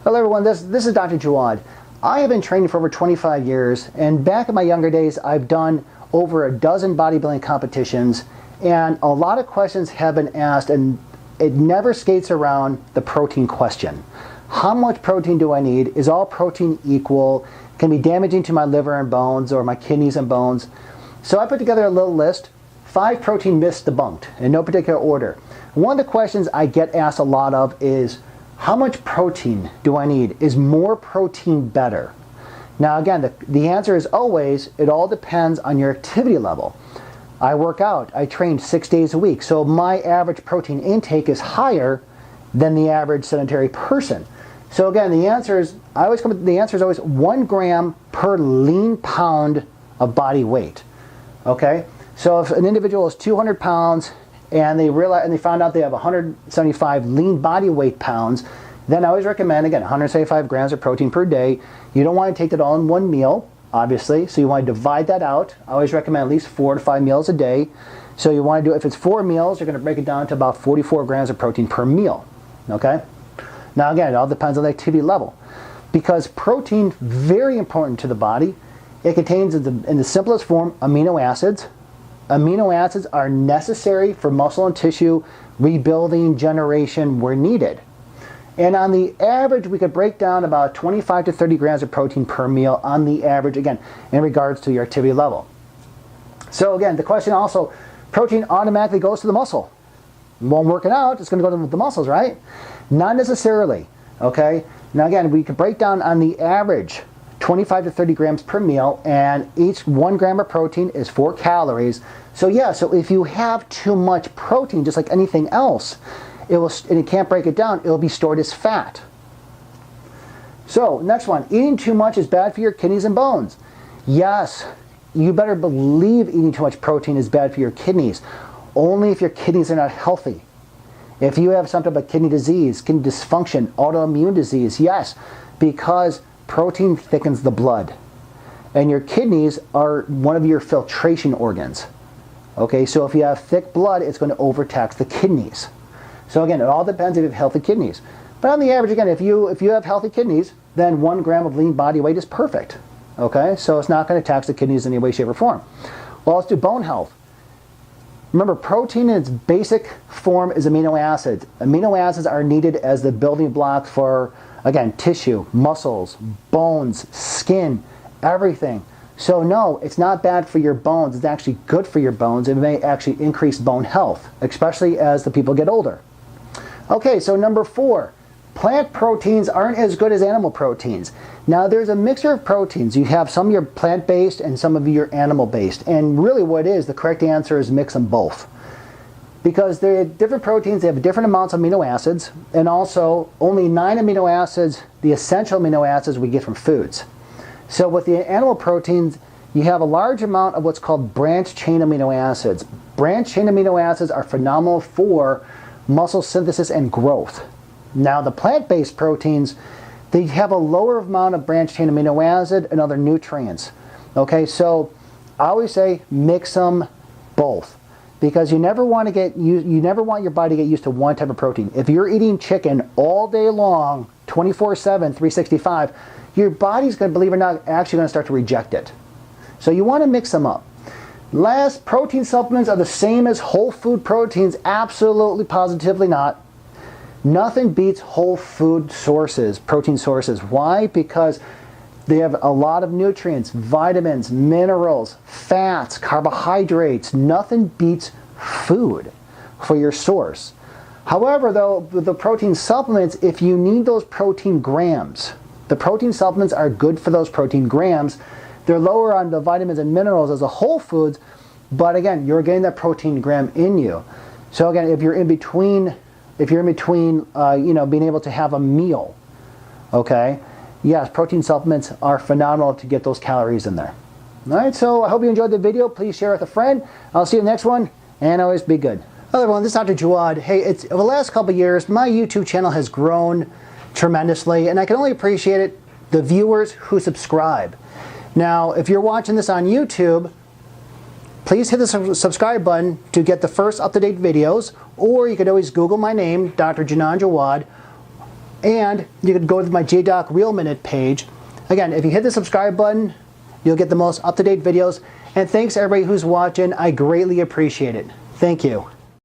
Hello everyone, this is Dr. Jawad. I have been training for over 25 years, and back in my younger days I've done over a dozen bodybuilding competitions, and a lot of questions have been asked, and it never skates around the protein question. How much protein do I need? Is all protein equal? Can it be damaging to my liver and bones or my kidneys and bones? So I put together a little list, 5 protein myths debunked in no particular order. One of the questions I get asked a lot of is, how much protein do I need? Is more protein better? Now again, the answer is always, it all depends on your activity level. I work out, I train 6 days a week, so my average protein intake is higher than the average sedentary person. So again, the answer is always 1 gram per lean pound of body weight. Okay? So if an individual is 200 pounds and they found out they have 175 lean body weight pounds, then I always recommend, again, 175 grams of protein per day. You don't want to take that all in one meal, obviously, so you want to divide that out. I always recommend at least 4 to 5 meals a day. So you want to do, if it's 4 meals, you're going to break it down to about 44 grams of protein per meal. Okay? Now again, it all depends on the activity level. Because protein, very important to the body, it contains, in the simplest form, amino acids. Amino acids are necessary for muscle and tissue rebuilding generation where needed. And on the average, we could break down about 25 to 30 grams of protein per meal on the average, again, in regards to your activity level. So again, the question also, protein automatically goes to the muscle. While I'm working out, it's going to go to the muscles, right? Not necessarily, okay? Now again, we could break down on the average 25 to 30 grams per meal, and each 1 gram of protein is 4 calories. So yeah, so if you have too much protein, just like anything else, and you can't break it down, it'll be stored as fat. So next one, eating too much is bad for your kidneys and bones. Yes, you better believe eating too much protein is bad for your kidneys, only if your kidneys are not healthy. If you have something like kidney disease, kidney dysfunction, autoimmune disease, yes, because protein thickens the blood, and your kidneys are one of your filtration organs. Okay, so if you have thick blood, it's going to overtax the kidneys. So again, it all depends if you have healthy kidneys. But on the average, again, if you have healthy kidneys, then 1 gram of lean body weight is perfect. Okay, so it's not going to tax the kidneys in any way, shape, or form. Well, let's do bone health. Remember, protein in its basic form is amino acids. Amino acids are needed as the building block for, again, tissue, muscles, bones, skin, everything. So no, it's not bad for your bones. It's actually good for your bones. It may actually increase bone health, especially as the people get older. Okay, so number 4, plant proteins aren't as good as animal proteins. Now there's a mixture of proteins. You have some of your plant-based and some of your animal-based. And really what it is, the correct answer is mix them both. Because they're different proteins, they have different amounts of amino acids, and also only 9 amino acids, the essential amino acids we get from foods. So with the animal proteins, you have a large amount of what's called branched chain amino acids. Branched chain amino acids are phenomenal for muscle synthesis and growth. Now the plant-based proteins, they have a lower amount of branched chain amino acid and other nutrients. Okay, so I always say mix them both, because you never want your body to get used to one type of protein. If you're eating chicken all day long, 24/7, 365, your body's going to, believe it or not, actually going to start to reject it. So you want to mix them up. Last, protein supplements are the same as whole food proteins. Absolutely, positively not. Nothing beats whole food sources, protein sources. Why? Because they have a lot of nutrients, vitamins, minerals, fats, carbohydrates. Nothing beats food for your source. However, though, with the protein supplements, if you need those protein grams, the protein supplements are good for those protein grams. They're lower on the vitamins and minerals as a whole foods, but again, you're getting that protein gram in you. So again, if you're in between, being able to have a meal, okay, yes, protein supplements are phenomenal to get those calories in there. All right, so I hope you enjoyed the video. Please share it with a friend. I'll see you in the next one, and always be good. Hello everyone, this is Dr. Jawad. Hey, over the last couple of years, my YouTube channel has grown tremendously, and I can only appreciate it, the viewers who subscribe. Now, if you're watching this on YouTube, please hit the subscribe button to get the first up-to-date videos, or you could always Google my name, Dr. Jawad, And you can go to my JDoc Real Minute page. Again, if you hit the subscribe button, you'll get the most up-to-date videos. And thanks everybody who's watching. I greatly appreciate it. Thank you.